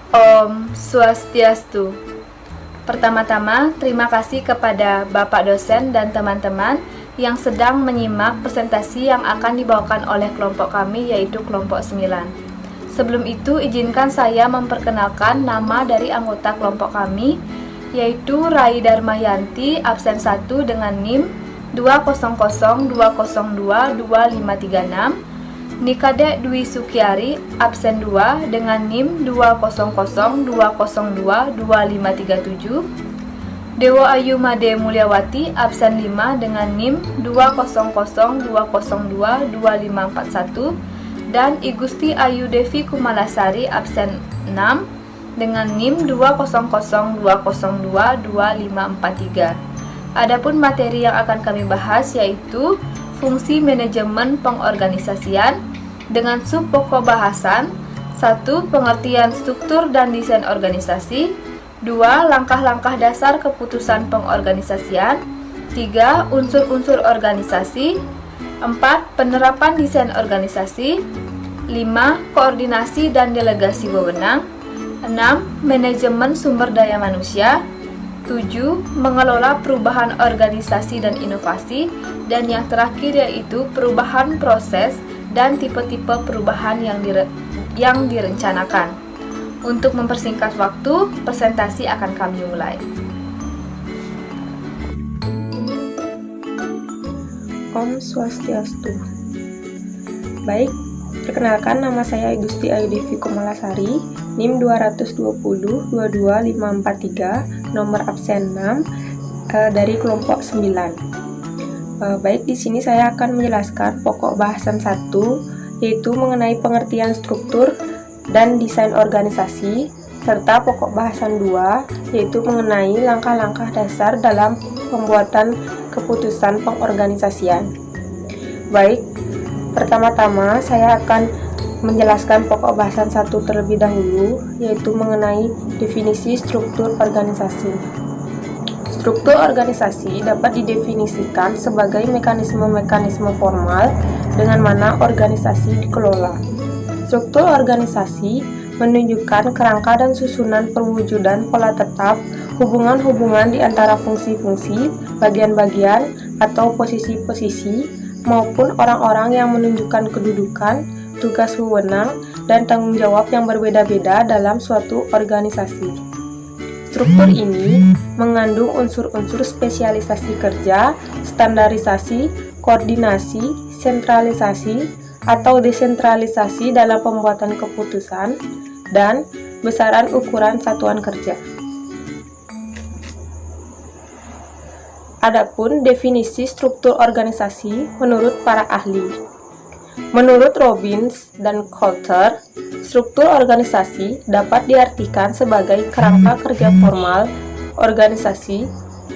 Om Swastiastu. Pertama-tama, terima kasih kepada Bapak dosen dan teman-teman yang sedang menyimak presentasi yang akan dibawakan oleh kelompok kami, yaitu kelompok 9. Sebelum itu, izinkan saya memperkenalkan nama dari anggota kelompok kami, yaitu Rai Darmayanti, absen 1 dengan NIM 20020225536, Nikade Dwi Sukiari, absen 2 dengan NIM 20020222537, Dewo Ayu Made Mulyawati, absen 5 dengan NIM 20020222541, dan Igusti Ayu Devi Kumalasari, absen 6 dengan NIM 20020222543. Adapun materi yang akan kami bahas yaitu fungsi manajemen pengorganisasian dengan sub pokok bahasan: 1. Pengertian struktur dan desain organisasi, 2. Langkah-langkah dasar keputusan pengorganisasian, 3. Unsur-unsur organisasi, 4. Penerapan desain organisasi, 5. Koordinasi dan delegasi wewenang, 6. Manajemen sumber daya manusia, 7. Mengelola perubahan organisasi dan inovasi, dan yang terakhir yaitu perubahan proses dan tipe-tipe perubahan yang direncanakan. Untuk mempersingkat waktu, presentasi akan kami mulai. Om Swastiastu. Baik, perkenalkan, nama saya Igusti Ayu Devi Kumalasari, NIM 20020222543, nomor absen 6 dari kelompok 9. Baik, di sini saya akan menjelaskan pokok bahasan 1, yaitu mengenai pengertian struktur dan desain organisasi, serta pokok bahasan 2, yaitu mengenai langkah-langkah dasar dalam pembuatan keputusan pengorganisasian. Baik, pertama-tama saya akan menjelaskan pokok bahasan 1 terlebih dahulu, yaitu mengenai definisi struktur organisasi. Struktur organisasi dapat didefinisikan sebagai mekanisme-mekanisme formal dengan mana organisasi dikelola. Struktur organisasi menunjukkan kerangka dan susunan perwujudan pola tetap, hubungan-hubungan di antara fungsi-fungsi, bagian-bagian, atau posisi-posisi, maupun orang-orang yang menunjukkan kedudukan, tugas wewenang, dan tanggung jawab yang berbeda-beda dalam suatu organisasi. Struktur ini mengandung unsur-unsur spesialisasi kerja, standarisasi, koordinasi, sentralisasi, atau desentralisasi dalam pembuatan keputusan, dan besaran ukuran satuan kerja. Adapun definisi struktur organisasi menurut para ahli. Menurut Robbins dan Coulter, struktur organisasi dapat diartikan sebagai kerangka kerja formal organisasi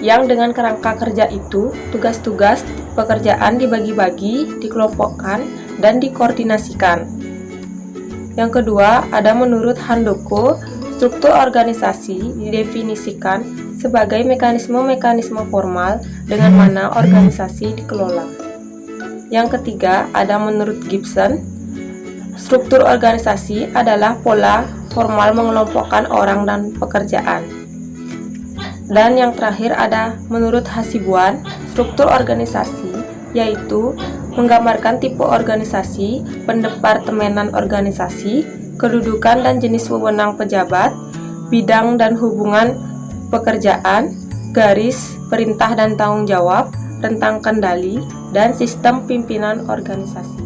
yang dengan kerangka kerja itu tugas-tugas pekerjaan dibagi-bagi, dikelompokkan, dan dikoordinasikan. Yang kedua, ada menurut Handoko, struktur organisasi didefinisikan sebagai mekanisme-mekanisme formal dengan mana organisasi dikelola. Yang ketiga, ada menurut Gibson, struktur organisasi adalah pola formal mengelompokkan orang dan pekerjaan. Dan yang terakhir ada menurut Hasibuan, struktur organisasi yaitu menggambarkan tipe organisasi, pendepartemenan organisasi, kedudukan dan jenis wewenang pejabat, bidang dan hubungan pekerjaan, garis, perintah dan tanggung jawab, rentang kendali, dan sistem pimpinan organisasi.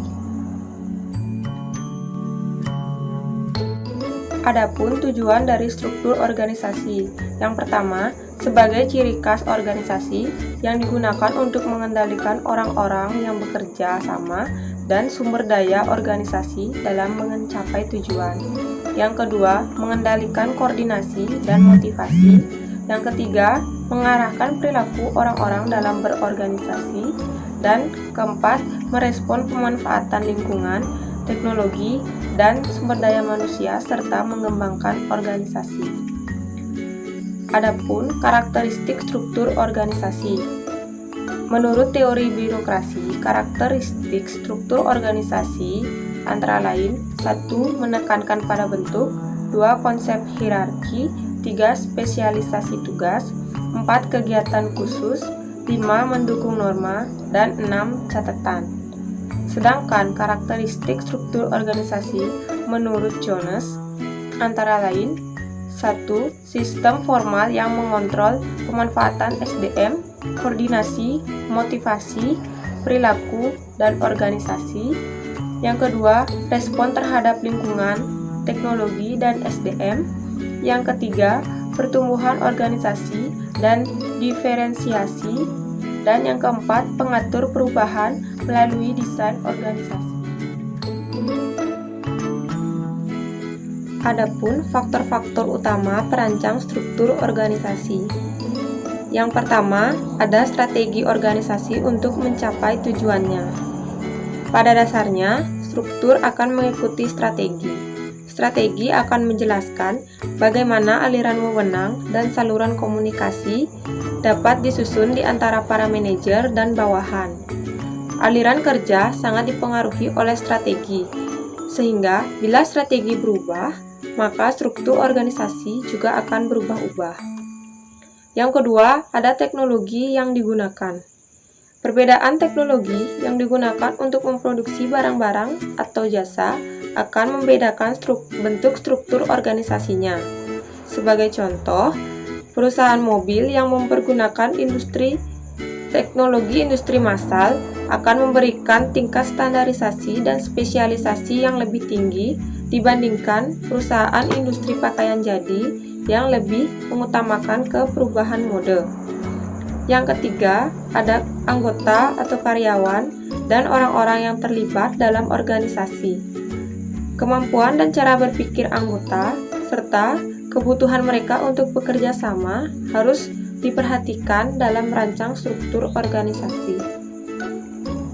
Adapun tujuan dari struktur organisasi. Yang pertama, sebagai ciri khas organisasi yang digunakan untuk mengendalikan orang-orang yang bekerja sama dan sumber daya organisasi dalam mencapai tujuan. Yang kedua, mengendalikan koordinasi dan motivasi. Yang ketiga, mengarahkan perilaku orang-orang dalam berorganisasi. Dan keempat, merespon pemanfaatan lingkungan, teknologi, dan sumber daya manusia serta mengembangkan organisasi. Adapun karakteristik struktur organisasi. Menurut teori birokrasi, karakteristik struktur organisasi antara lain: 1. Menekankan pada bentuk, 2 konsep hierarki, 3 spesialisasi tugas, 4 kegiatan khusus, 5 mendukung norma, dan 6 catatan. Sedangkan karakteristik struktur organisasi menurut Jones antara lain: 1. Sistem formal yang mengontrol pemanfaatan SDM, koordinasi, motivasi, perilaku, dan organisasi. Yang kedua, respon terhadap lingkungan, teknologi, dan SDM. Yang ketiga, pertumbuhan organisasi dan diferensiasi. Dan yang keempat, pengatur perubahan melalui desain organisasi. Adapun faktor-faktor utama perancang struktur organisasi. Yang pertama, ada strategi organisasi untuk mencapai tujuannya. Pada dasarnya, struktur akan mengikuti strategi. Strategi akan menjelaskan bagaimana aliran wewenang dan saluran komunikasi dapat disusun di antara para manajer dan bawahan. Aliran kerja sangat dipengaruhi oleh strategi, sehingga bila strategi berubah, maka struktur organisasi juga akan berubah-ubah. Yang kedua, ada teknologi yang digunakan. Perbedaan teknologi yang digunakan untuk memproduksi barang-barang atau jasa akan membedakan bentuk struktur organisasinya. Sebagai contoh, perusahaan mobil yang mempergunakan teknologi industri massal akan memberikan tingkat standarisasi dan spesialisasi yang lebih tinggi dibandingkan perusahaan industri pakaian jadi yang lebih mengutamakan perubahan mode. Yang ketiga, ada anggota atau karyawan dan orang-orang yang terlibat dalam organisasi. Kemampuan dan cara berpikir anggota, serta kebutuhan mereka untuk bekerja sama harus diperhatikan dalam merancang struktur organisasi.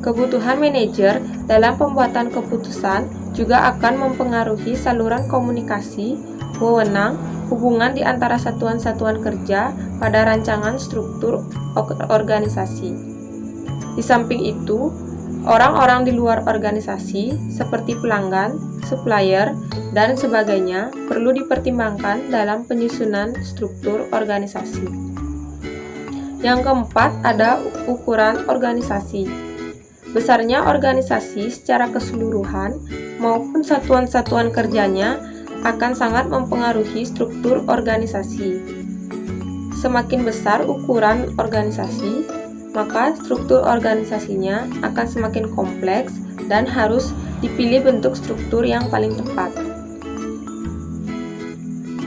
Kebutuhan manajer dalam pembuatan keputusan juga akan mempengaruhi saluran komunikasi, wewenang, hubungan di antara satuan-satuan kerja pada rancangan struktur organisasi. Di samping itu, orang-orang di luar organisasi seperti pelanggan, supplier, dan sebagainya perlu dipertimbangkan dalam penyusunan struktur organisasi. Yang keempat, ada ukuran organisasi. Besarnya organisasi secara keseluruhan maupun satuan-satuan kerjanya akan sangat mempengaruhi struktur organisasi. Semakin besar ukuran organisasi, maka struktur organisasinya akan semakin kompleks dan harus dipilih bentuk struktur yang paling tepat.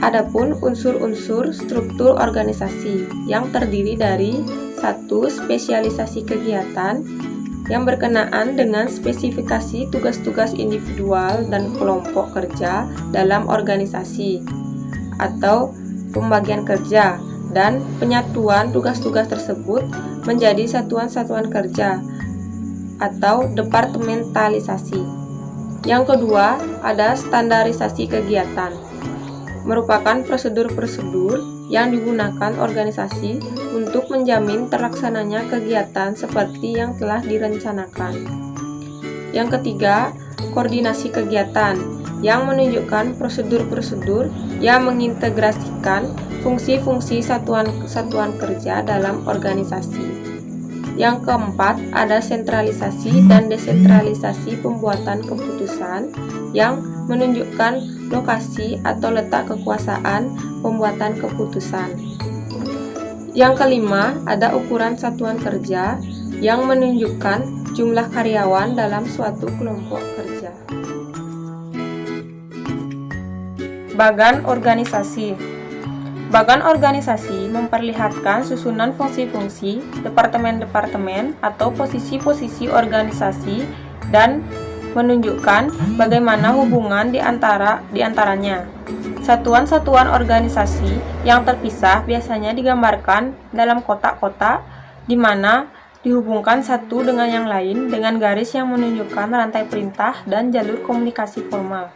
Adapun unsur-unsur struktur organisasi yang terdiri dari 1. Spesialisasi kegiatan yang berkenaan dengan spesifikasi tugas-tugas individual dan kelompok kerja dalam organisasi atau pembagian kerja dan penyatuan tugas-tugas tersebut menjadi satuan-satuan kerja atau departementalisasi. Yang kedua, ada standarisasi kegiatan, merupakan prosedur-prosedur yang digunakan organisasi untuk menjamin terlaksananya kegiatan seperti yang telah direncanakan. Yang ketiga, koordinasi kegiatan yang menunjukkan prosedur-prosedur yang mengintegrasikan fungsi-fungsi satuan kerja dalam organisasi. Yang keempat, ada sentralisasi dan desentralisasi pembuatan keputusan yang menunjukkan lokasi atau letak kekuasaan pembuatan keputusan. Yang kelima, ada ukuran satuan kerja yang menunjukkan jumlah karyawan dalam suatu kelompok kerja. Bagan organisasi. Bagan organisasi memperlihatkan susunan fungsi-fungsi, departemen-departemen atau posisi-posisi organisasi dan menunjukkan bagaimana hubungan di antaranya. Satuan-satuan organisasi yang terpisah biasanya digambarkan dalam kotak-kotak di mana dihubungkan satu dengan yang lain dengan garis yang menunjukkan rantai perintah dan jalur komunikasi formal.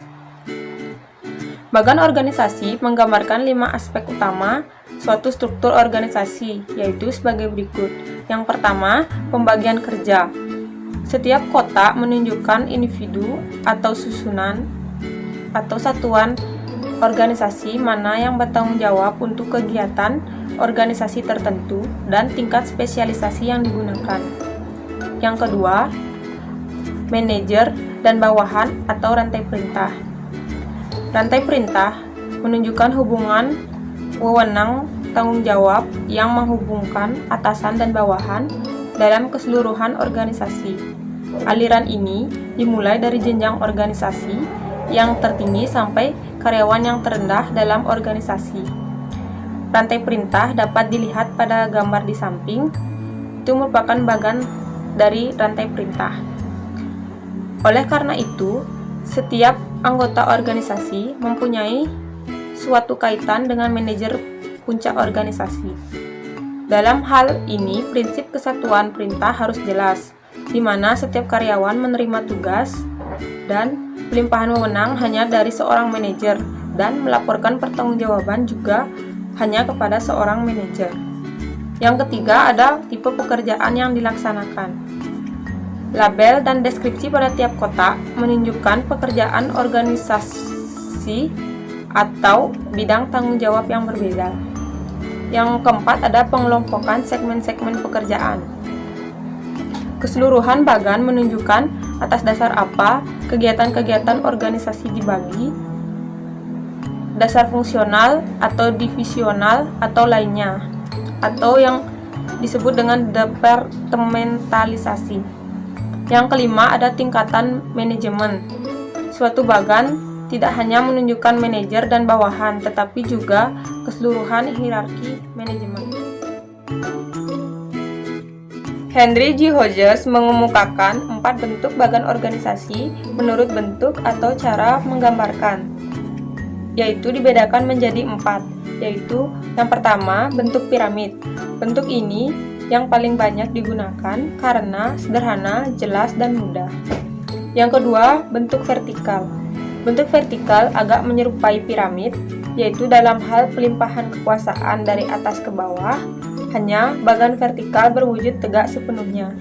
Bagan organisasi menggambarkan 5 aspek utama suatu struktur organisasi, yaitu sebagai berikut. Yang pertama, pembagian kerja. Setiap kotak menunjukkan individu atau susunan atau satuan organisasi mana yang bertanggung jawab untuk kegiatan organisasi tertentu dan tingkat spesialisasi yang digunakan. Yang kedua, manajer dan bawahan atau rantai perintah. Rantai perintah menunjukkan hubungan wewenang tanggung jawab yang menghubungkan atasan dan bawahan dalam keseluruhan organisasi. Aliran ini dimulai dari jenjang organisasi yang tertinggi sampai karyawan yang terendah dalam organisasi. Rantai perintah dapat dilihat pada gambar di samping. Itu merupakan bagian dari rantai perintah. Oleh karena itu, setiap anggota organisasi mempunyai suatu kaitan dengan manajer puncak organisasi. Dalam hal ini, prinsip kesatuan perintah harus jelas, di mana setiap karyawan menerima tugas dan pelimpahan wewenang hanya dari seorang manajer dan melaporkan pertanggungjawaban juga hanya kepada seorang manajer. Yang ketiga, ada tipe pekerjaan yang dilaksanakan. Label dan deskripsi pada tiap kotak menunjukkan pekerjaan organisasi atau bidang tanggung jawab yang berbeda. Yang keempat, ada pengelompokan segmen-segmen pekerjaan. Keseluruhan bagan menunjukkan atas dasar apa kegiatan-kegiatan organisasi dibagi, dasar fungsional atau divisional atau lainnya, atau yang disebut dengan departementalisasi. Yang kelima, ada tingkatan manajemen. Suatu bagan tidak hanya menunjukkan manajer dan bawahan, tetapi juga keseluruhan hierarki manajemen. Henry J. Hodges mengemukakan 4 bentuk bagan organisasi menurut bentuk atau cara menggambarkan, yaitu dibedakan menjadi 4, yaitu yang pertama, bentuk piramid. Bentuk ini yang paling banyak digunakan karena sederhana, jelas, dan mudah. Yang kedua, bentuk vertikal. Bentuk vertikal agak menyerupai piramid, yaitu dalam hal pelimpahan kekuasaan dari atas ke bawah, hanya bagan vertikal berwujud tegak sepenuhnya.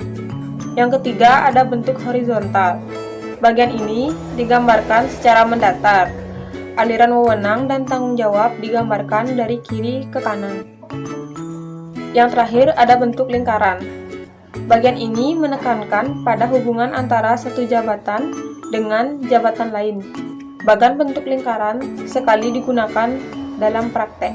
Yang ketiga, ada bentuk horizontal. Bagian ini digambarkan secara mendatar. Aliran wewenang dan tanggung jawab digambarkan dari kiri ke kanan. Yang terakhir, ada bentuk lingkaran. Bagian ini menekankan pada hubungan antara satu jabatan dengan jabatan lain. Bagan bentuk lingkaran sekali digunakan dalam praktek.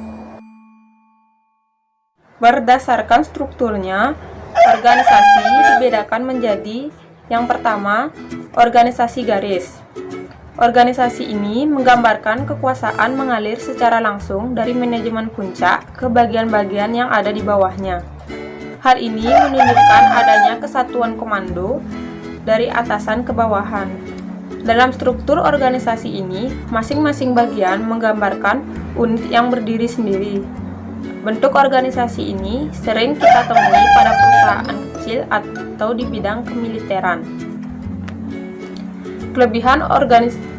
Berdasarkan strukturnya, organisasi dibedakan menjadi yang pertama, organisasi garis. Organisasi ini menggambarkan kekuasaan mengalir secara langsung dari manajemen puncak ke bagian-bagian yang ada di bawahnya. Hal ini menunjukkan adanya kesatuan komando dari atasan ke bawahan. Dalam struktur organisasi ini, masing-masing bagian menggambarkan unit yang berdiri sendiri. Bentuk organisasi ini sering kita temui pada perusahaan kecil atau di bidang kemiliteran. Kelebihan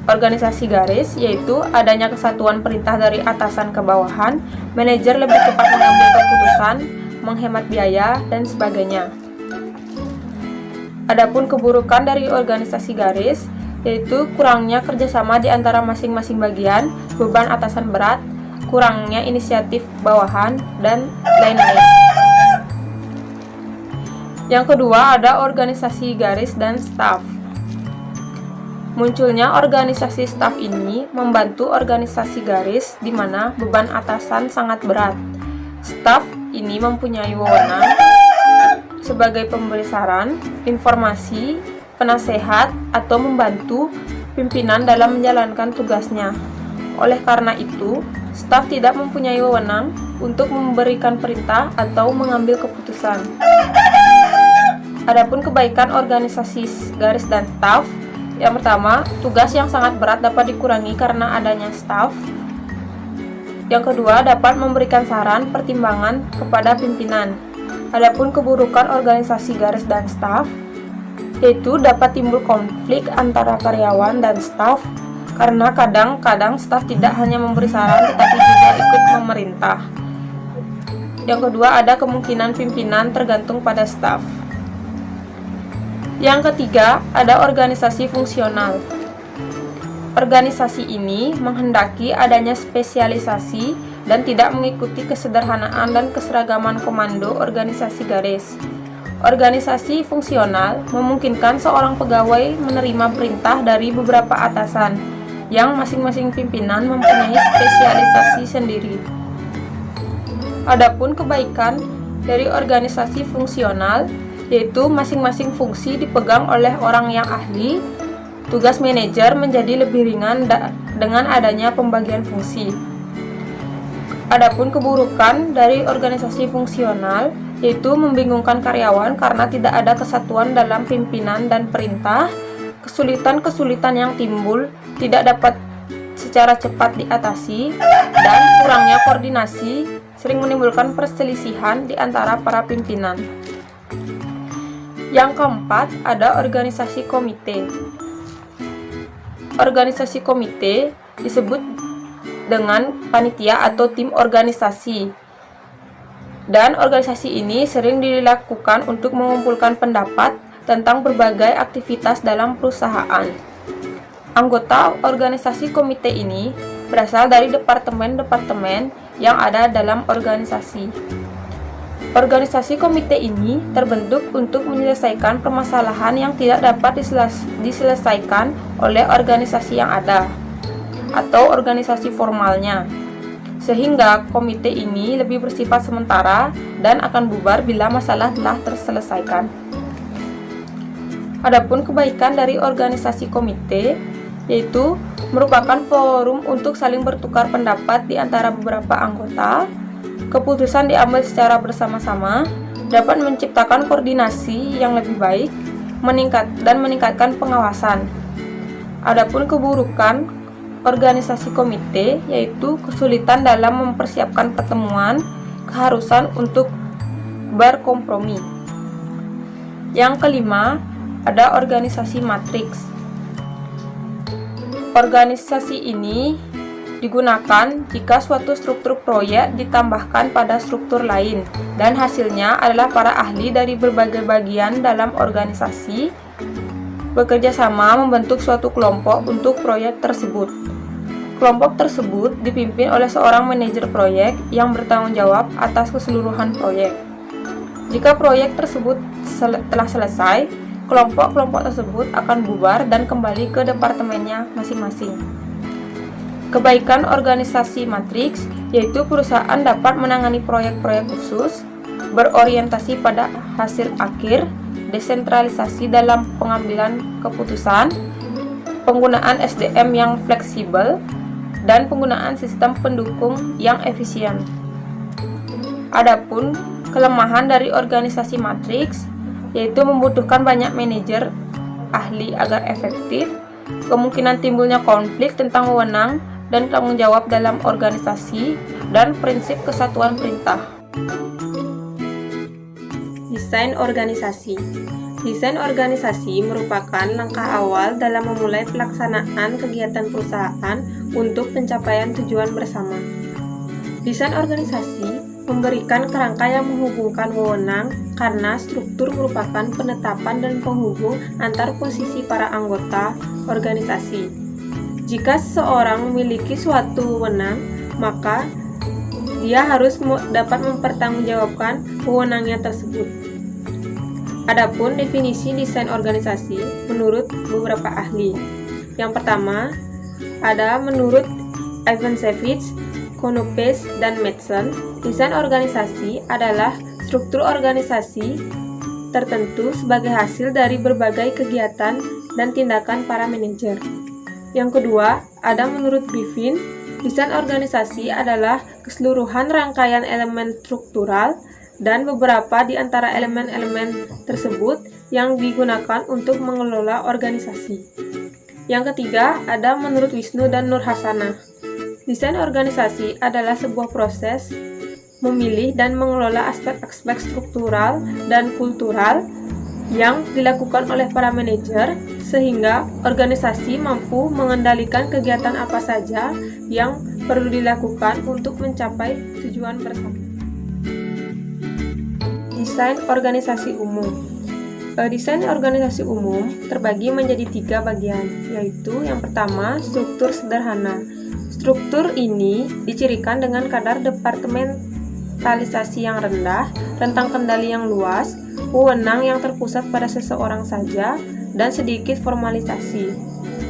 organisasi garis yaitu adanya kesatuan perintah dari atasan ke bawahan, manajer lebih cepat mengambil keputusan, menghemat biaya, dan sebagainya. Adapun keburukan dari organisasi garis yaitu kurangnya kerjasama di antara masing-masing bagian, beban atasan berat, kurangnya inisiatif bawahan, dan lain-lain. Yang kedua, ada organisasi garis dan staf. Munculnya organisasi staf ini membantu organisasi garis di mana beban atasan sangat berat. Staf ini mempunyai wewenang sebagai pemberi saran, informasi, penasehat, atau membantu pimpinan dalam menjalankan tugasnya. Oleh karena itu, staf tidak mempunyai wewenang untuk memberikan perintah atau mengambil keputusan. Adapun kebaikan organisasi garis dan staf, yang pertama, tugas yang sangat berat dapat dikurangi karena adanya staf. Yang kedua, dapat memberikan saran pertimbangan kepada pimpinan. Adapun keburukan organisasi garis dan staf, yaitu dapat timbul konflik antara karyawan dan staf karena kadang-kadang staf tidak hanya memberi saran tetapi juga ikut memerintah. Yang kedua, ada kemungkinan pimpinan tergantung pada staf. Yang ketiga, ada organisasi fungsional. Organisasi ini menghendaki adanya spesialisasi dan tidak mengikuti kesederhanaan dan keseragaman komando organisasi garis. Organisasi fungsional memungkinkan seorang pegawai menerima perintah dari beberapa atasan, yang masing-masing pimpinan mempunyai spesialisasi sendiri. Adapun kebaikan dari organisasi fungsional, yaitu masing-masing fungsi dipegang oleh orang yang ahli. Tugas manajer menjadi lebih ringan dengan adanya pembagian fungsi. Adapun keburukan dari organisasi fungsional, yaitu membingungkan karyawan karena tidak ada kesatuan dalam pimpinan dan perintah, kesulitan-kesulitan yang timbul tidak dapat secara cepat diatasi, dan kurangnya koordinasi sering menimbulkan perselisihan di antara para pimpinan. Yang keempat, ada organisasi komite. Organisasi komite disebut dengan panitia atau tim organisasi. Dan organisasi ini sering dilakukan untuk mengumpulkan pendapat tentang berbagai aktivitas dalam perusahaan. Anggota organisasi komite ini berasal dari departemen-departemen yang ada dalam organisasi. Organisasi komite ini terbentuk untuk menyelesaikan permasalahan yang tidak dapat diselesaikan oleh organisasi yang ada atau organisasi formalnya, sehingga komite ini lebih bersifat sementara dan akan bubar bila masalah telah terselesaikan. Adapun kebaikan dari organisasi komite, yaitu merupakan forum untuk saling bertukar pendapat di antara beberapa anggota. Keputusan diambil secara bersama-sama, dapat menciptakan koordinasi yang lebih baik, meningkatkan pengawasan. Adapun keburukan organisasi komite, yaitu kesulitan dalam mempersiapkan pertemuan, keharusan untuk berkompromi. Yang kelima, ada organisasi matriks. Organisasi ini digunakan jika suatu struktur proyek ditambahkan pada struktur lain, dan hasilnya adalah para ahli dari berbagai bagian dalam organisasi bekerja sama membentuk suatu kelompok untuk proyek tersebut. Kelompok tersebut dipimpin oleh seorang manajer proyek yang bertanggung jawab atas keseluruhan proyek. Jika proyek tersebut telah selesai, kelompok-kelompok tersebut akan bubar dan kembali ke departemennya masing-masing. Kebaikan organisasi matriks, yaitu perusahaan dapat menangani proyek-proyek khusus, berorientasi pada hasil akhir, desentralisasi dalam pengambilan keputusan, penggunaan SDM yang fleksibel, dan penggunaan sistem pendukung yang efisien. Adapun kelemahan dari organisasi matriks, yaitu membutuhkan banyak manajer ahli agar efektif, kemungkinan timbulnya konflik tentang wewenang dan tanggung jawab dalam organisasi, dan prinsip kesatuan perintah. Desain organisasi. Desain organisasi merupakan langkah awal dalam memulai pelaksanaan kegiatan perusahaan untuk pencapaian tujuan bersama. Desain organisasi memberikan kerangka yang menghubungkan wewenang karena struktur merupakan penetapan dan penghubung antar posisi para anggota organisasi. Jika seseorang memiliki suatu wewenang, maka dia harus dapat mempertanggungjawabkan wewenangnya tersebut. Adapun definisi desain organisasi menurut beberapa ahli. Yang pertama, ada menurut Ivancevich, Konopes, dan Madsen, desain organisasi adalah struktur organisasi tertentu sebagai hasil dari berbagai kegiatan dan tindakan para manajer. Yang kedua, ada menurut Griffin, desain organisasi adalah keseluruhan rangkaian elemen struktural dan beberapa di antara elemen-elemen tersebut yang digunakan untuk mengelola organisasi. Yang ketiga, ada menurut Wisnu dan Nur Hasanah. Desain organisasi adalah sebuah proses memilih dan mengelola aspek-aspek struktural dan kultural yang dilakukan oleh para manajer sehingga organisasi mampu mengendalikan kegiatan apa saja yang perlu dilakukan untuk mencapai tujuan bersama. Desain organisasi umum. Desain organisasi umum terbagi menjadi 3 bagian, yaitu yang pertama, struktur sederhana. Struktur ini dicirikan dengan kadar departementalisasi yang rendah, rentang kendali yang luas, wewenang yang terpusat pada seseorang saja, dan sedikit formalisasi.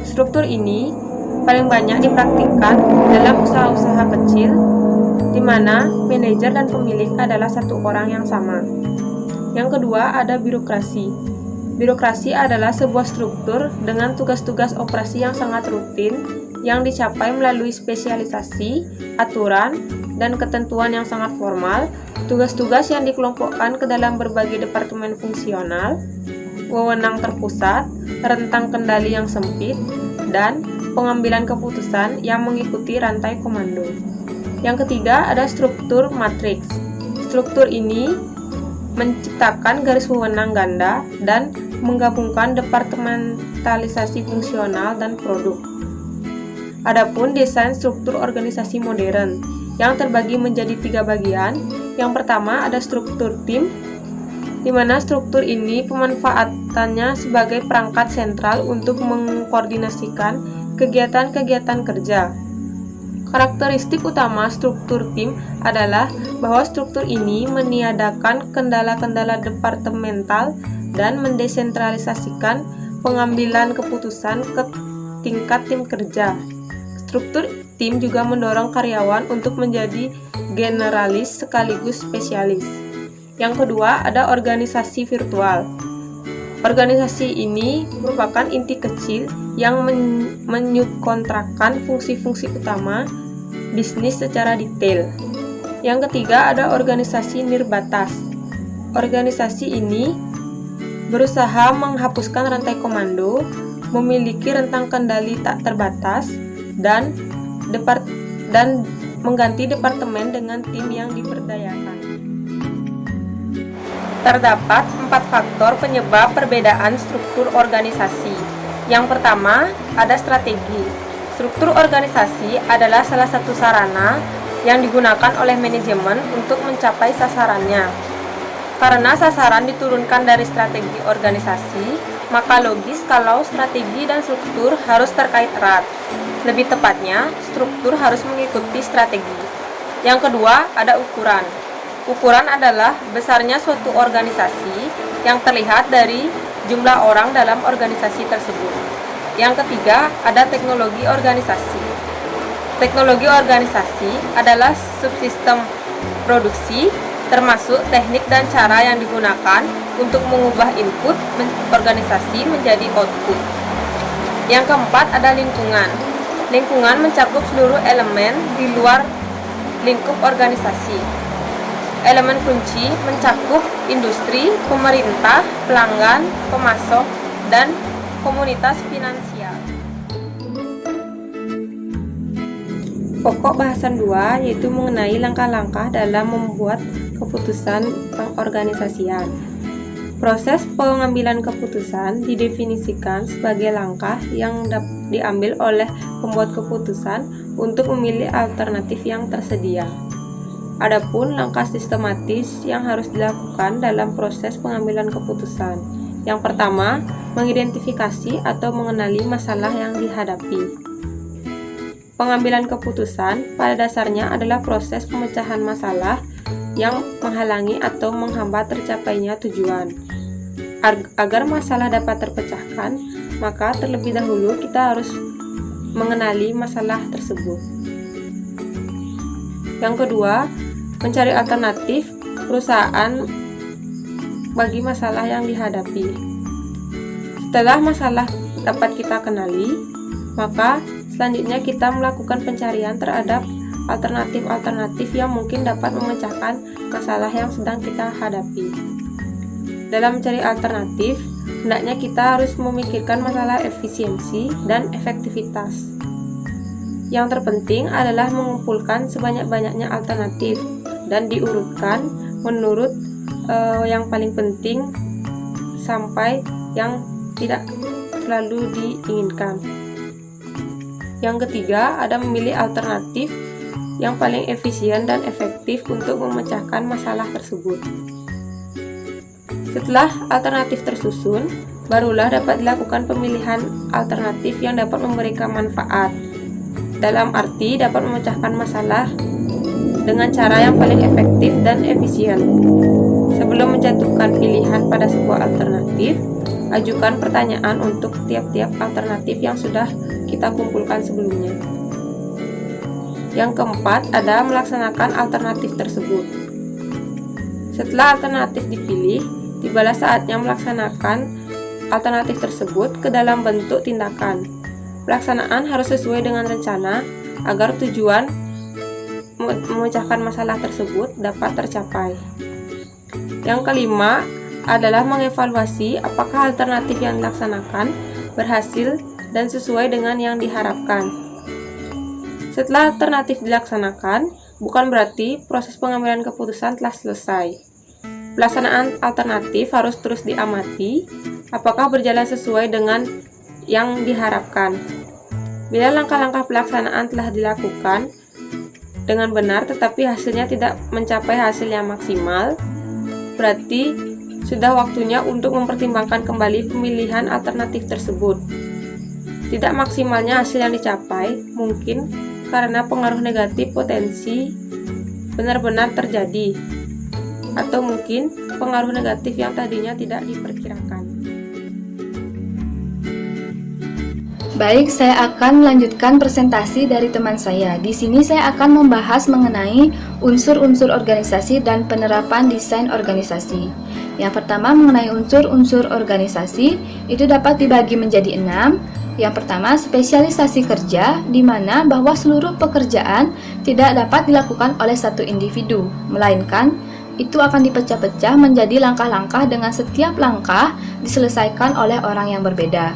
Struktur ini paling banyak dipraktikkan dalam usaha-usaha kecil, di mana manajer dan pemilik adalah satu orang yang sama. Yang kedua, ada birokrasi. Birokrasi adalah sebuah struktur dengan tugas-tugas operasi yang sangat rutin yang dicapai melalui spesialisasi, aturan, dan ketentuan yang sangat formal, tugas-tugas yang dikelompokkan ke dalam berbagai departemen fungsional, wewenang terpusat, rentang kendali yang sempit, dan pengambilan keputusan yang mengikuti rantai komando. Yang ketiga, ada struktur matriks. Struktur ini menciptakan garis wewenang ganda dan menggabungkan departementalisasi fungsional dan produk. Adapun desain struktur organisasi modern yang terbagi menjadi 3 bagian. Yang pertama ada struktur tim, di mana struktur ini pemanfaatannya sebagai perangkat sentral untuk mengkoordinasikan kegiatan-kegiatan kerja. Karakteristik utama struktur tim adalah bahwa struktur ini meniadakan kendala-kendala departemental dan mendesentralisasikan pengambilan keputusan ke tingkat tim kerja. Struktur tim juga mendorong karyawan untuk menjadi generalis sekaligus spesialis. Yang kedua, ada organisasi virtual. Organisasi ini merupakan inti kecil yang menyubkontrakkan fungsi-fungsi utama bisnis secara detail. Yang ketiga, ada organisasi nirbatas. Organisasi ini berusaha menghapuskan rantai komando, memiliki rentang kendali tak terbatas, dan mengganti departemen dengan tim yang diperdayakan. Terdapat 4 faktor penyebab perbedaan struktur organisasi. Yang pertama, ada strategi. Struktur organisasi adalah salah satu sarana yang digunakan oleh manajemen untuk mencapai sasarannya. Karena sasaran diturunkan dari strategi organisasi, maka logis kalau strategi dan struktur harus terkait erat. Lebih tepatnya, struktur harus mengikuti strategi. Yang kedua, ada ukuran. Ukuran adalah besarnya suatu organisasi yang terlihat dari jumlah orang dalam organisasi tersebut. Yang ketiga, ada teknologi organisasi. Teknologi organisasi adalah subsistem produksi, termasuk teknik dan cara yang digunakan untuk mengubah input organisasi menjadi output. Yang keempat, ada lingkungan. Lingkungan mencakup seluruh elemen di luar lingkup organisasi. Elemen kunci mencakup industri, pemerintah, pelanggan, pemasok, dan komunitas finansial. Pokok bahasan 2 yaitu mengenai langkah-langkah dalam membuat keputusan pengorganisasian. Proses pengambilan keputusan didefinisikan sebagai langkah yang diambil oleh pembuat keputusan untuk memilih alternatif yang tersedia. Adapun langkah sistematis yang harus dilakukan dalam proses pengambilan keputusan. Yang pertama, mengidentifikasi atau mengenali masalah yang dihadapi. Pengambilan keputusan pada dasarnya adalah proses pemecahan masalah yang menghalangi atau menghambat tercapainya tujuan. Agar masalah dapat terpecahkan, maka terlebih dahulu kita harus mengenali masalah tersebut. Yang kedua, mencari alternatif perusahaan bagi masalah yang dihadapi. Setelah masalah dapat kita kenali, maka selanjutnya kita melakukan pencarian terhadap alternatif-alternatif yang mungkin dapat memecahkan masalah yang sedang kita hadapi. Dalam mencari alternatif, hendaknya kita harus memikirkan masalah efisiensi dan efektivitas. Yang terpenting adalah mengumpulkan sebanyak-banyaknya alternatif dan diurutkan menurut yang paling penting sampai yang tidak terlalu diinginkan. Yang ketiga, ada memilih alternatif yang paling efisien dan efektif untuk memecahkan masalah tersebut. Setelah alternatif tersusun, barulah dapat dilakukan pemilihan alternatif yang dapat memberikan manfaat, dalam arti dapat memecahkan masalah dengan cara yang paling efektif dan efisien. Sebelum menjatuhkan pilihan pada sebuah alternatif, ajukan pertanyaan untuk tiap-tiap alternatif yang sudah kita kumpulkan sebelumnya. Yang keempat, ada melaksanakan alternatif tersebut. Setelah alternatif dipilih, tibalah saatnya melaksanakan alternatif tersebut ke dalam bentuk tindakan. Pelaksanaan harus sesuai dengan rencana agar tujuan memecahkan masalah tersebut dapat tercapai. Yang kelima adalah mengevaluasi apakah alternatif yang dilaksanakan berhasil dan sesuai dengan yang diharapkan. Setelah alternatif dilaksanakan, bukan berarti proses pengambilan keputusan telah selesai. Pelaksanaan alternatif harus terus diamati apakah berjalan sesuai dengan yang diharapkan. Bila langkah-langkah pelaksanaan telah dilakukan dengan benar tetapi hasilnya tidak mencapai hasil yang maksimal, berarti sudah waktunya untuk mempertimbangkan kembali pemilihan alternatif tersebut. Tidak maksimalnya hasil yang dicapai mungkin karena pengaruh negatif potensi benar-benar terjadi, atau mungkin pengaruh negatif yang tadinya tidak diperkirakan. Baik, saya akan melanjutkan presentasi dari teman saya. Di sini saya akan membahas mengenai unsur-unsur organisasi dan penerapan desain organisasi. Yang pertama, mengenai unsur-unsur organisasi, itu dapat dibagi menjadi 6. Yang pertama, spesialisasi kerja, di mana bahwa seluruh pekerjaan tidak dapat dilakukan oleh satu individu, melainkan itu akan dipecah-pecah menjadi langkah-langkah dengan setiap langkah diselesaikan oleh orang yang berbeda.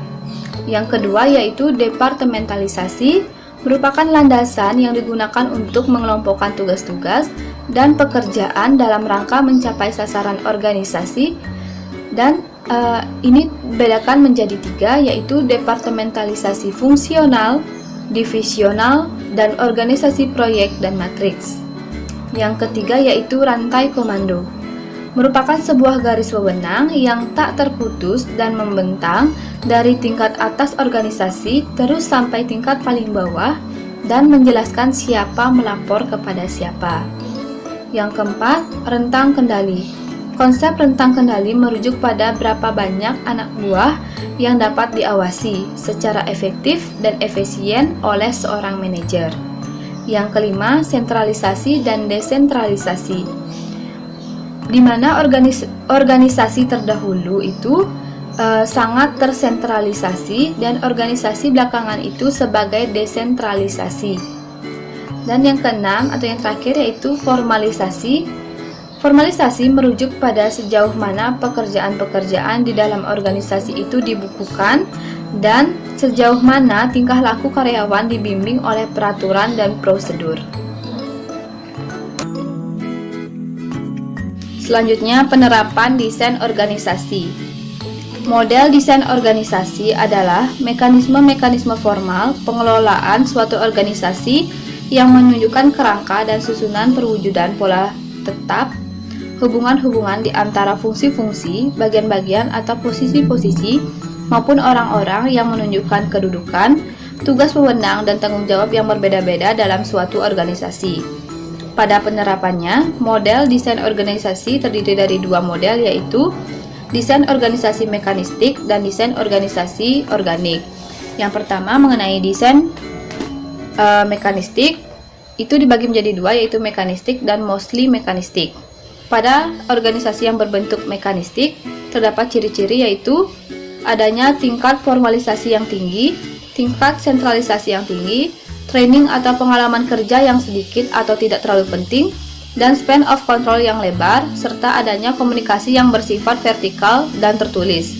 Yang kedua yaitu departementalisasi, merupakan landasan yang digunakan untuk mengelompokkan tugas-tugas dan pekerjaan dalam rangka mencapai sasaran organisasi, dan ini bedakan menjadi 3, yaitu departementalisasi fungsional, divisional, dan organisasi proyek dan matriks. Yang ketiga yaitu rantai komando, merupakan sebuah garis wewenang yang tak terputus dan membentang dari tingkat atas organisasi terus sampai tingkat paling bawah dan menjelaskan siapa melapor kepada siapa. Yang keempat, rentang kendali. Konsep rentang kendali merujuk pada berapa banyak anak buah yang dapat diawasi secara efektif dan efisien oleh seorang manajer. Yang kelima, sentralisasi dan desentralisasi, di mana organisasi terdahulu itu sangat tersentralisasi dan organisasi belakangan itu sebagai desentralisasi. Dan yang keenam atau yang terakhir yaitu formalisasi. Formalisasi merujuk pada sejauh mana pekerjaan-pekerjaan di dalam organisasi itu dibukukan dan sejauh mana tingkah laku karyawan dibimbing oleh peraturan dan prosedur. Selanjutnya, penerapan desain organisasi. Model desain organisasi adalah mekanisme-mekanisme formal pengelolaan suatu organisasi yang menunjukkan kerangka dan susunan perwujudan pola tetap, hubungan-hubungan di antara fungsi-fungsi, bagian-bagian atau posisi-posisi, maupun orang-orang yang menunjukkan kedudukan, tugas wewenang, dan tanggung jawab yang berbeda-beda dalam suatu organisasi. Pada penerapannya, model desain organisasi terdiri dari 2 model, yaitu desain organisasi mekanistik dan desain organisasi organik. Yang pertama mengenai desain mekanistik, itu dibagi menjadi 2, yaitu mekanistik dan mostly mekanistik. Pada organisasi yang berbentuk mekanistik, terdapat ciri-ciri yaitu adanya tingkat formalisasi yang tinggi, tingkat sentralisasi yang tinggi, training atau pengalaman kerja yang sedikit atau tidak terlalu penting, dan span of control yang lebar, serta adanya komunikasi yang bersifat vertikal dan tertulis.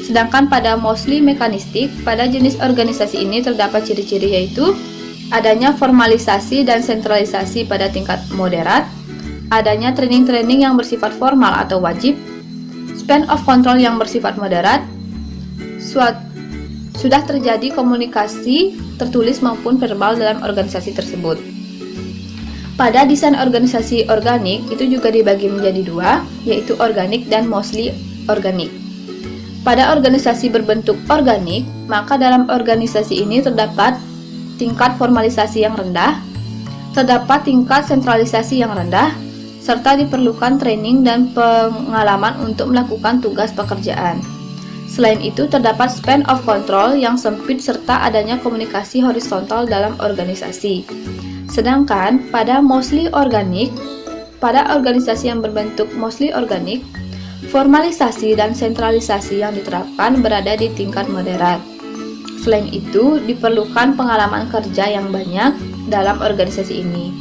Sedangkan pada mostly mekanistik, pada jenis organisasi ini terdapat ciri-ciri yaitu adanya formalisasi dan sentralisasi pada tingkat moderat, adanya training-training yang bersifat formal atau wajib, span of control yang bersifat moderat, sudah terjadi komunikasi tertulis maupun verbal dalam organisasi tersebut. Pada desain organisasi organik itu juga dibagi menjadi dua, yaitu organik dan mostly organik. Pada organisasi berbentuk organik, maka dalam organisasi ini terdapat tingkat formalisasi yang rendah, terdapat tingkat sentralisasi yang rendah, serta diperlukan training dan pengalaman untuk melakukan tugas pekerjaan. Selain itu, terdapat span of control yang sempit serta adanya komunikasi horizontal dalam organisasi. Sedangkan pada mostly organik, pada organisasi yang berbentuk mostly organik, formalisasi dan sentralisasi yang diterapkan berada di tingkat moderat. Selain itu, diperlukan pengalaman kerja yang banyak dalam organisasi ini.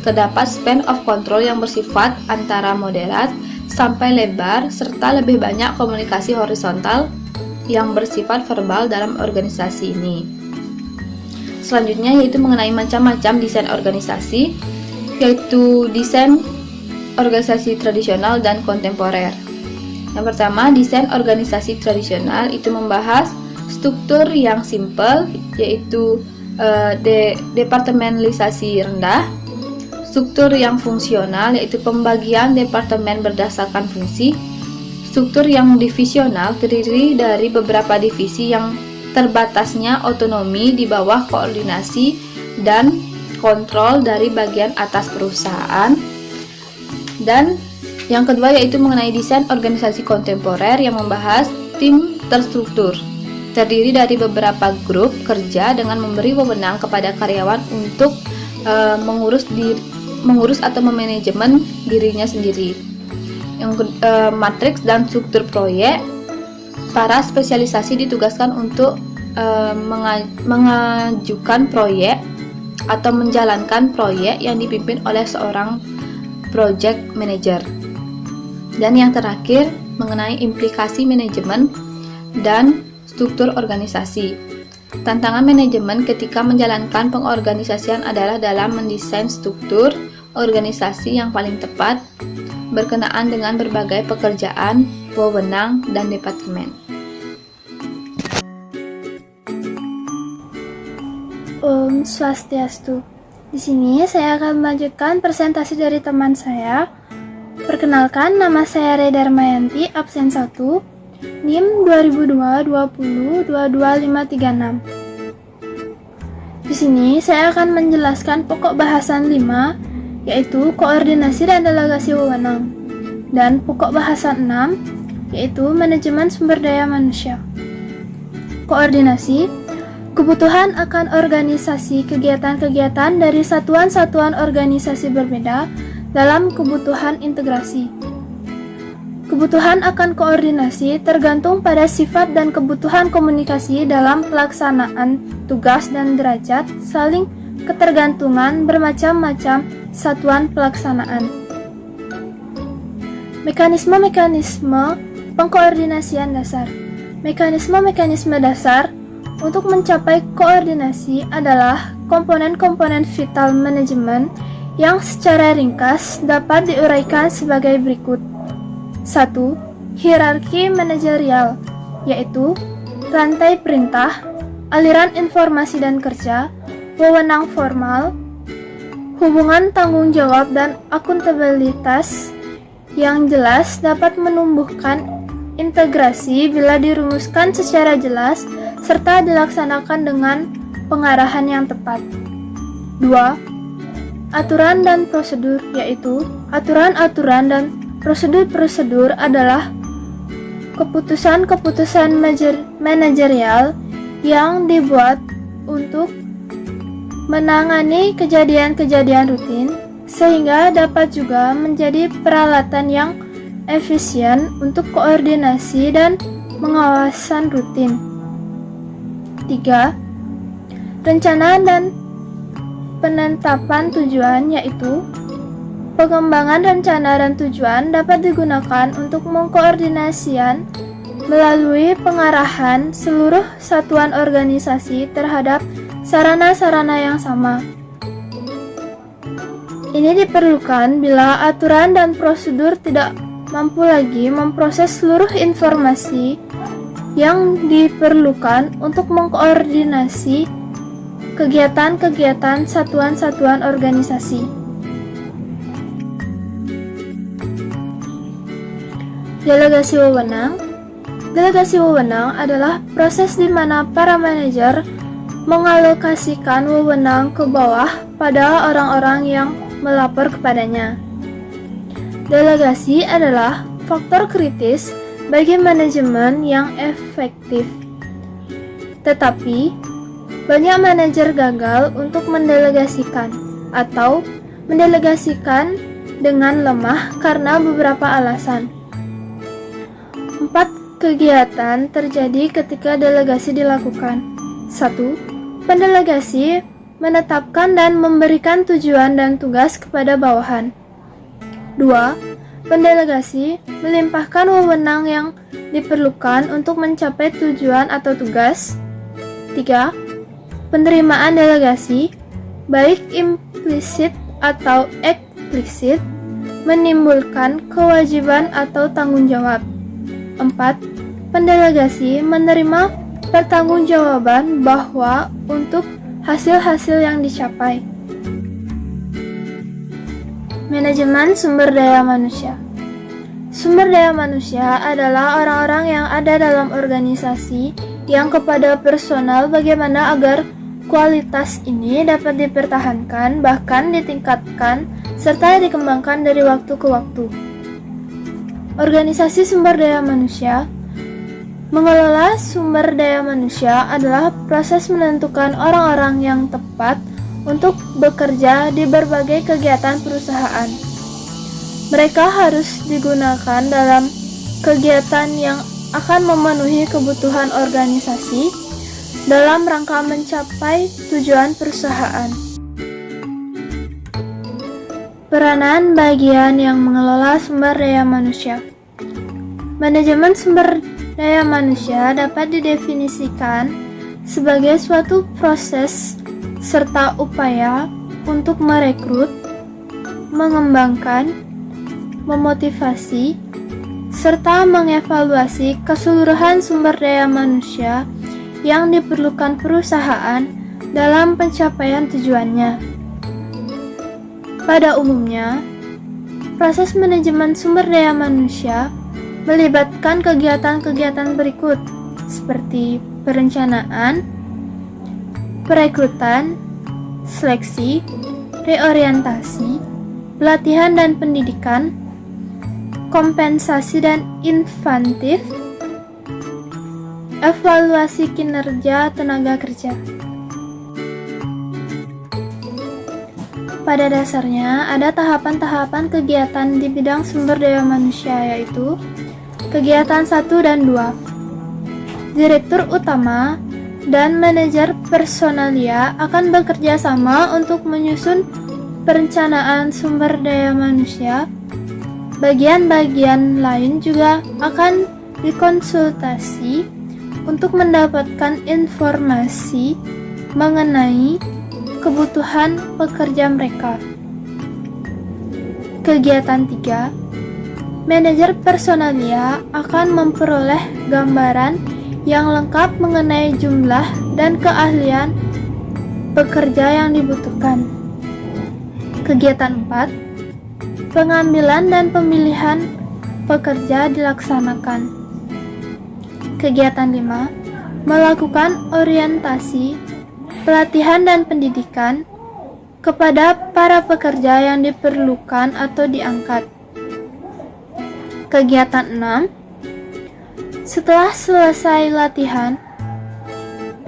Terdapat span of control yang bersifat antara moderat sampai lebar, serta lebih banyak komunikasi horizontal yang bersifat verbal dalam organisasi ini. Selanjutnya yaitu mengenai macam-macam desain organisasi, yaitu desain organisasi tradisional dan kontemporer. Yang pertama, desain organisasi tradisional itu membahas struktur yang simpel, yaitu departementalisasi rendah, struktur yang fungsional, yaitu pembagian departemen berdasarkan fungsi, struktur yang divisional terdiri dari beberapa divisi yang terbatasnya otonomi di bawah koordinasi dan kontrol dari bagian atas perusahaan. Dan yang kedua yaitu mengenai desain organisasi kontemporer yang membahas tim terstruktur, terdiri dari beberapa grup kerja dengan memberi wewenang kepada karyawan untuk mengurus atau memanajemen dirinya sendiri. Yang matriks dan struktur proyek, para spesialisasi ditugaskan untuk mengajukan proyek atau menjalankan proyek yang dipimpin oleh seorang project manager. Dan yang terakhir mengenai implikasi manajemen dan struktur organisasi. Tantangan manajemen ketika menjalankan pengorganisasian adalah dalam mendesain struktur organisasi yang paling tepat berkenaan dengan berbagai pekerjaan, wewenang, dan departemen. Om Swastiastu. Di sini saya akan melanjutkan presentasi dari teman saya. Perkenalkan, nama saya Reda Darmayanti, absen 1, NIM 2002-20-22536. Di sini saya akan menjelaskan pokok bahasan 5, yaitu koordinasi dan delegasi wewenang, dan pokok bahasan 6, yaitu manajemen sumber daya manusia. Koordinasi, kebutuhan akan organisasi kegiatan-kegiatan dari satuan-satuan organisasi berbeda dalam kebutuhan integrasi. Kebutuhan akan koordinasi tergantung pada sifat dan kebutuhan komunikasi dalam pelaksanaan tugas dan derajat saling ketergantungan bermacam-macam satuan pelaksanaan. Mekanisme-mekanisme pengkoordinasian dasar. Mekanisme-mekanisme dasar untuk mencapai koordinasi adalah komponen-komponen vital manajemen yang secara ringkas dapat diuraikan sebagai berikut. 1. Hierarki manajerial, yaitu rantai perintah, aliran informasi dan kerja, wewenang formal, hubungan tanggung jawab dan akuntabilitas yang jelas dapat menumbuhkan integrasi bila dirumuskan secara jelas serta dilaksanakan dengan pengarahan yang tepat. 2. Aturan dan prosedur, yaitu aturan-aturan dan prosedur-prosedur adalah keputusan-keputusan manajerial yang dibuat untuk menangani kejadian-kejadian rutin sehingga dapat juga menjadi peralatan yang efisien untuk koordinasi dan pengawasan rutin. 3. Rencana dan penetapan tujuan, yaitu pengembangan rencana dan tujuan dapat digunakan untuk mengkoordinasikan melalui pengarahan seluruh satuan organisasi terhadap sarana-sarana yang sama. Ini diperlukan bila aturan dan prosedur tidak mampu lagi memproses seluruh informasi yang diperlukan untuk mengkoordinasi kegiatan-kegiatan satuan-satuan organisasi. Delegasi wewenang. Delegasi wewenang adalah proses di mana para manajer mengalokasikan wewenang ke bawah pada orang-orang yang melapor kepadanya. Delegasi adalah faktor kritis bagi manajemen yang efektif. Tetapi, banyak manajer gagal untuk mendelegasikan atau mendelegasikan dengan lemah karena beberapa alasan. 4 kegiatan terjadi ketika delegasi dilakukan. 1. Pendelegasi menetapkan dan memberikan tujuan dan tugas kepada bawahan. 2. Pendelegasi melimpahkan wewenang yang diperlukan untuk mencapai tujuan atau tugas. 3. Penerimaan delegasi, baik implisit atau eksplisit, menimbulkan kewajiban atau tanggung jawab. 4. Pendelegasi menerima pertanggungjawaban bahwa untuk hasil-hasil yang dicapai. Manajemen sumber daya manusia. Sumber daya manusia adalah orang-orang yang ada dalam organisasi yang kepada personal bagaimana agar kualitas ini dapat dipertahankan, bahkan ditingkatkan, serta dikembangkan dari waktu ke waktu. Organisasi sumber daya manusia. Mengelola sumber daya manusia adalah proses menentukan orang-orang yang tepat untuk bekerja di berbagai kegiatan perusahaan. Mereka harus digunakan dalam kegiatan yang akan memenuhi kebutuhan organisasi dalam rangka mencapai tujuan perusahaan. Peranan bagian yang mengelola sumber daya manusia. Manajemen sumber daya manusia dapat didefinisikan sebagai suatu proses serta upaya untuk merekrut, mengembangkan, memotivasi, serta mengevaluasi keseluruhan sumber daya manusia yang diperlukan perusahaan dalam pencapaian tujuannya. Pada umumnya, proses manajemen sumber daya manusia melibatkan kegiatan-kegiatan berikut, seperti perencanaan, perekrutan, seleksi, reorientasi, pelatihan dan pendidikan, kompensasi dan insentif, evaluasi kinerja tenaga kerja. Pada dasarnya, ada tahapan-tahapan kegiatan di bidang sumber daya manusia, yaitu kegiatan 1 dan 2. Direktur utama dan manajer personalia akan bekerja sama untuk menyusun perencanaan sumber daya manusia. Bagian-bagian lain juga akan dikonsultasi untuk mendapatkan informasi mengenai kebutuhan pekerja mereka. Kegiatan 3. Manajer personalia akan memperoleh gambaran yang lengkap mengenai jumlah dan keahlian pekerja yang dibutuhkan. Kegiatan 4. Pengambilan dan pemilihan pekerja dilaksanakan. Kegiatan 5. Melakukan orientasi, pelatihan dan pendidikan kepada para pekerja yang diperlukan atau diangkat. Kegiatan 6. Setelah selesai latihan,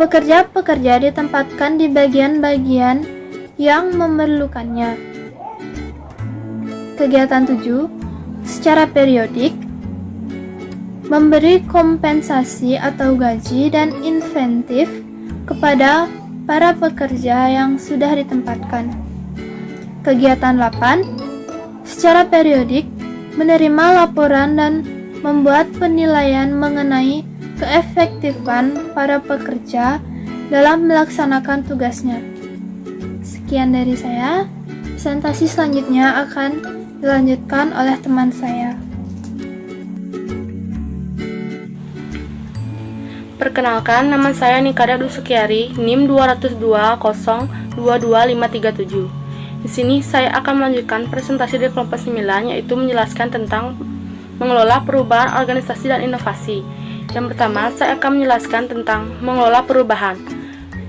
pekerja-pekerja ditempatkan di bagian-bagian yang memerlukannya. Kegiatan 7. Secara periodik, memberi kompensasi atau gaji dan insentif kepada para pekerja yang sudah ditempatkan. Kegiatan 8. Secara periodik, menerima laporan dan membuat penilaian mengenai keefektifan para pekerja dalam melaksanakan tugasnya. Sekian dari saya. Presentasi selanjutnya akan dilanjutkan oleh teman saya. Perkenalkan, nama saya Nikada Dusukiari, NIM 202022537. Di sini saya akan melanjutkan presentasi dari kelompok 9, yaitu menjelaskan tentang mengelola perubahan organisasi dan inovasi. Yang pertama, saya akan menjelaskan tentang mengelola perubahan.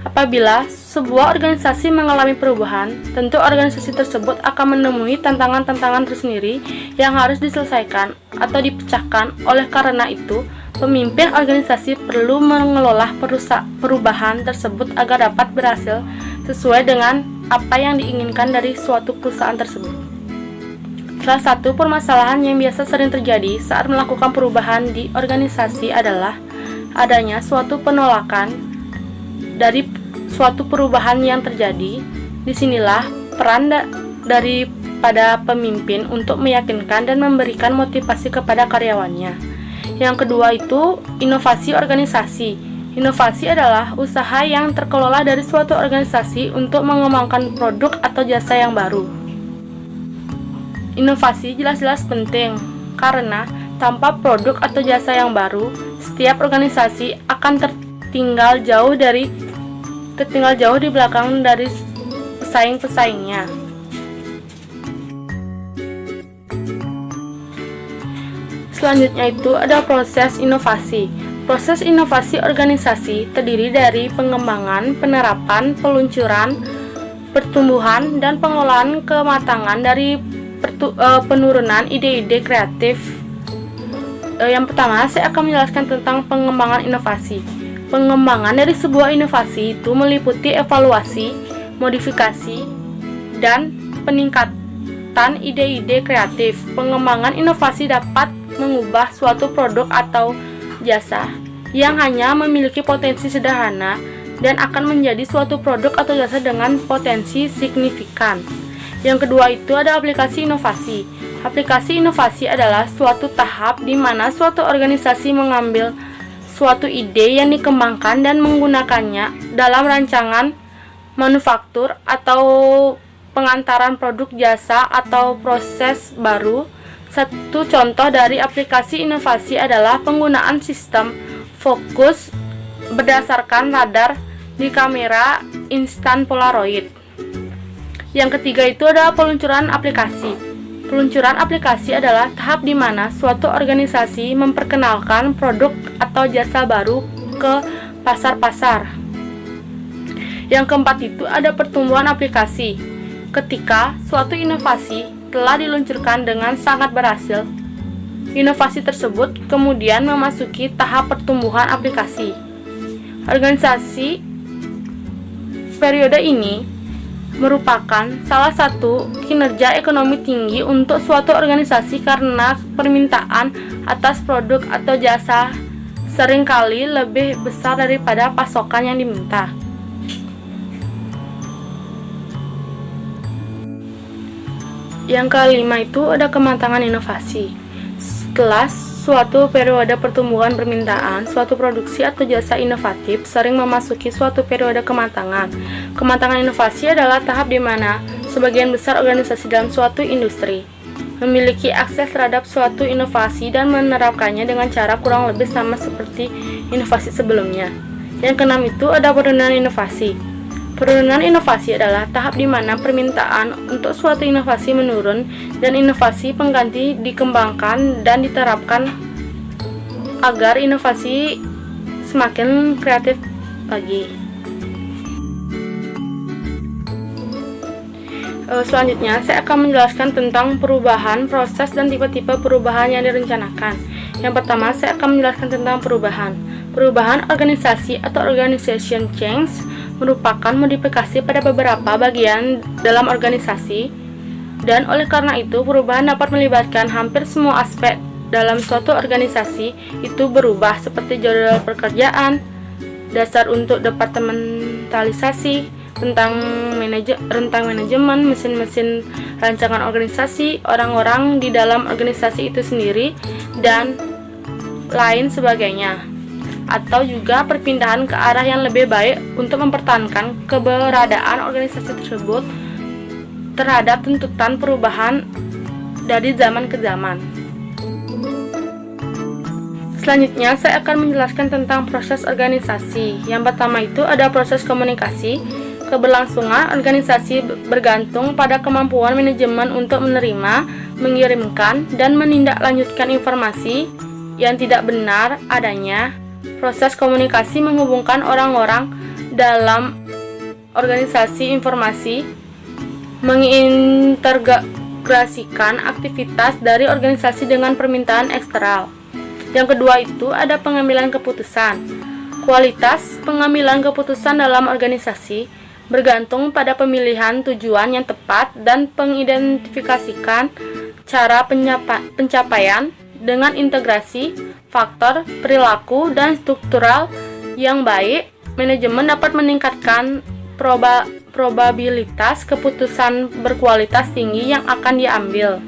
Apabila sebuah organisasi mengalami perubahan, tentu organisasi tersebut akan menemui tantangan-tantangan tersendiri yang harus diselesaikan atau dipecahkan. Oleh karena itu, pemimpin organisasi perlu mengelola perubahan tersebut agar dapat berhasil sesuai dengan apa yang diinginkan dari suatu perusahaan tersebut. Salah satu permasalahan yang biasa sering terjadi saat melakukan perubahan di organisasi adalah adanya suatu penolakan dari suatu perubahan yang terjadi. Disinilah peran daripada pemimpin untuk meyakinkan dan memberikan motivasi kepada karyawannya. Yang kedua itu inovasi organisasi. Inovasi adalah usaha yang terkelola dari suatu organisasi untuk mengembangkan produk atau jasa yang baru. Inovasi jelas-jelas penting, karena tanpa produk atau jasa yang baru, setiap organisasi akan tertinggal jauh di belakang dari pesaing-pesaingnya. Selanjutnya itu ada proses inovasi. Proses inovasi organisasi terdiri dari pengembangan, penerapan, peluncuran, pertumbuhan, dan pengelolaan kematangan dari penurunan ide-ide kreatif. Yang pertama, saya akan menjelaskan tentang pengembangan inovasi. Pengembangan dari sebuah inovasi itu meliputi evaluasi, modifikasi, dan peningkatan ide-ide kreatif. Pengembangan inovasi dapat mengubah suatu produk atau jasa yang hanya memiliki potensi sederhana dan akan menjadi suatu produk atau jasa dengan potensi signifikan. Yang kedua itu ada aplikasi inovasi. Aplikasi inovasi adalah suatu tahap di mana suatu organisasi mengambil suatu ide yang dikembangkan dan menggunakannya dalam rancangan manufaktur atau pengantaran produk jasa atau proses baru. Satu contoh dari aplikasi inovasi adalah penggunaan sistem fokus berdasarkan radar di kamera instan Polaroid. Yang ketiga itu ada peluncuran aplikasi. Peluncuran aplikasi adalah tahap di mana suatu organisasi memperkenalkan produk atau jasa baru ke pasar-pasar. Yang keempat itu ada pertumbuhan aplikasi. Ketika suatu inovasi telah diluncurkan dengan sangat berhasil, inovasi tersebut kemudian memasuki tahap pertumbuhan aplikasi. Organisasi periode ini merupakan salah satu kinerja ekonomi tinggi untuk suatu organisasi karena permintaan atas produk atau jasa seringkali lebih besar daripada pasokan yang diminta. Yang kelima itu ada kematangan inovasi. Setelah suatu periode pertumbuhan permintaan, suatu produksi atau jasa inovatif sering memasuki suatu periode kematangan. Kematangan inovasi adalah tahap di mana sebagian besar organisasi dalam suatu industri memiliki akses terhadap suatu inovasi dan menerapkannya dengan cara kurang lebih sama seperti inovasi sebelumnya. Yang keenam itu ada penurunan inovasi. Penurunan inovasi adalah tahap di mana permintaan untuk suatu inovasi menurun dan inovasi pengganti dikembangkan dan diterapkan agar inovasi semakin kreatif lagi. Selanjutnya, saya akan menjelaskan tentang perubahan, proses, dan tipe-tipe perubahan yang direncanakan. Yang pertama, saya akan menjelaskan tentang perubahan. Perubahan organisasi atau organization change merupakan modifikasi pada beberapa bagian dalam organisasi, dan oleh karena itu perubahan dapat melibatkan hampir semua aspek dalam suatu organisasi. Itu berubah seperti jadwal pekerjaan, dasar untuk departementalisasi, rentang manajemen, mesin-mesin rancangan organisasi, orang-orang di dalam organisasi itu sendiri, dan lain sebagainya. Atau juga perpindahan ke arah yang lebih baik untuk mempertahankan keberadaan organisasi tersebut terhadap tuntutan perubahan dari zaman ke zaman. Selanjutnya, saya akan menjelaskan tentang proses organisasi. Yang pertama itu ada proses komunikasi. Keberlangsungan organisasi bergantung pada kemampuan manajemen untuk menerima, mengirimkan, dan menindaklanjutkan informasi yang tidak benar adanya. Proses komunikasi menghubungkan orang-orang dalam organisasi informasi, mengintegrasikan aktivitas dari organisasi dengan permintaan eksternal. Yang kedua itu ada pengambilan keputusan. Kualitas pengambilan keputusan dalam organisasi bergantung pada pemilihan tujuan yang tepat dan pengidentifikasikan cara pencapaian dengan integrasi faktor perilaku dan struktural yang baik. Manajemen dapat meningkatkan probabilitas keputusan berkualitas tinggi yang akan diambil.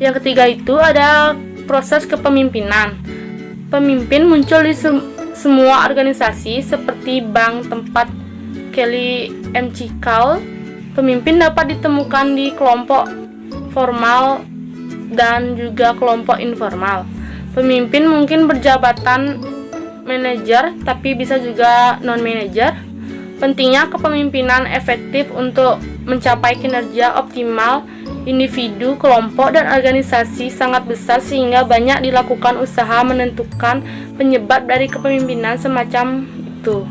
Yang ketiga itu ada proses kepemimpinan. Pemimpin muncul di semua organisasi seperti bank, tempat Kelly McCall. Pemimpin dapat ditemukan di kelompok formal dan juga kelompok informal. Pemimpin mungkin berjabatan manajer, tapi bisa juga non-manajer. Pentingnya kepemimpinan efektif untuk mencapai kinerja optimal individu, kelompok, dan organisasi sangat besar sehingga banyak dilakukan usaha menentukan penyebab dari kepemimpinan semacam itu.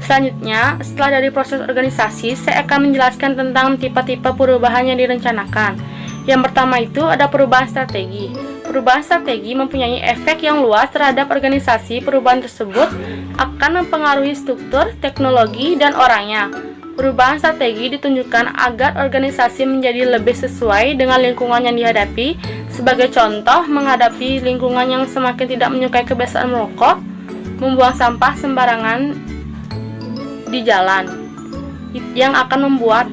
Selanjutnya, setelah dari proses organisasi, saya akan menjelaskan tentang tipe-tipe perubahan yang direncanakan. Yang pertama itu ada perubahan strategi. Perubahan strategi mempunyai efek yang luas terhadap organisasi. Perubahan tersebut akan mempengaruhi struktur, teknologi, dan orangnya. Perubahan strategi ditunjukkan agar organisasi menjadi lebih sesuai dengan lingkungan yang dihadapi. Sebagai contoh, menghadapi lingkungan yang semakin tidak menyukai kebiasaan merokok, membuang sampah sembarangan di jalan yang akan membuat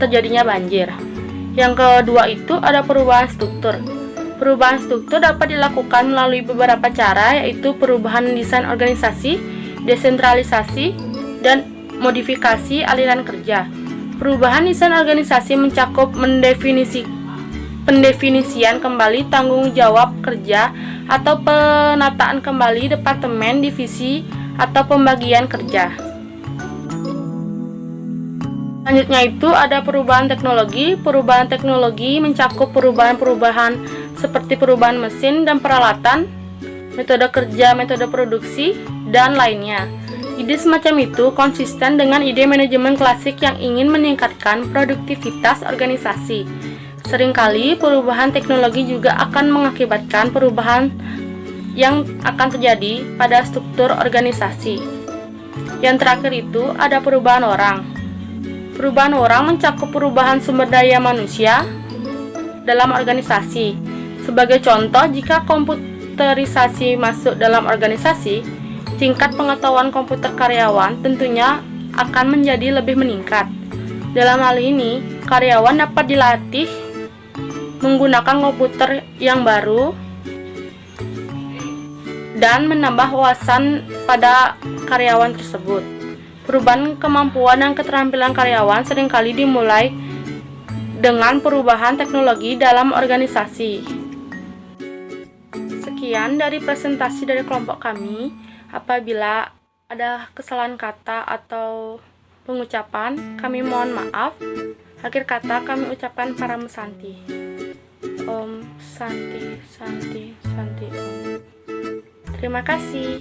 terjadinya banjir. Yang kedua itu ada perubahan struktur. Perubahan struktur dapat dilakukan melalui beberapa cara, yaitu perubahan desain organisasi, desentralisasi, dan modifikasi aliran kerja. Perubahan desain organisasi mencakup pendefinisian kembali tanggung jawab kerja atau penataan kembali departemen, divisi, atau pembagian kerja. Selanjutnya itu ada perubahan teknologi. Perubahan teknologi mencakup perubahan-perubahan seperti perubahan mesin dan peralatan, metode kerja, metode produksi, dan lainnya. Ide semacam itu konsisten dengan ide manajemen klasik yang ingin meningkatkan produktivitas organisasi. Seringkali perubahan teknologi juga akan mengakibatkan perubahan yang akan terjadi pada struktur organisasi. Yang terakhir itu ada perubahan orang. Perubahan orang mencakup perubahan sumber daya manusia dalam organisasi. Sebagai contoh, jika komputerisasi masuk dalam organisasi, tingkat pengetahuan komputer karyawan tentunya akan menjadi lebih meningkat. Dalam hal ini, karyawan dapat dilatih menggunakan komputer yang baru dan menambah wawasan pada karyawan tersebut. Perubahan kemampuan dan keterampilan karyawan seringkali dimulai dengan perubahan teknologi dalam organisasi. Sekian dari presentasi dari kelompok kami. Apabila ada kesalahan kata atau pengucapan, kami mohon maaf. Akhir kata kami ucapkan Param Santi. Om Santi Santi Santi Om. Terima kasih.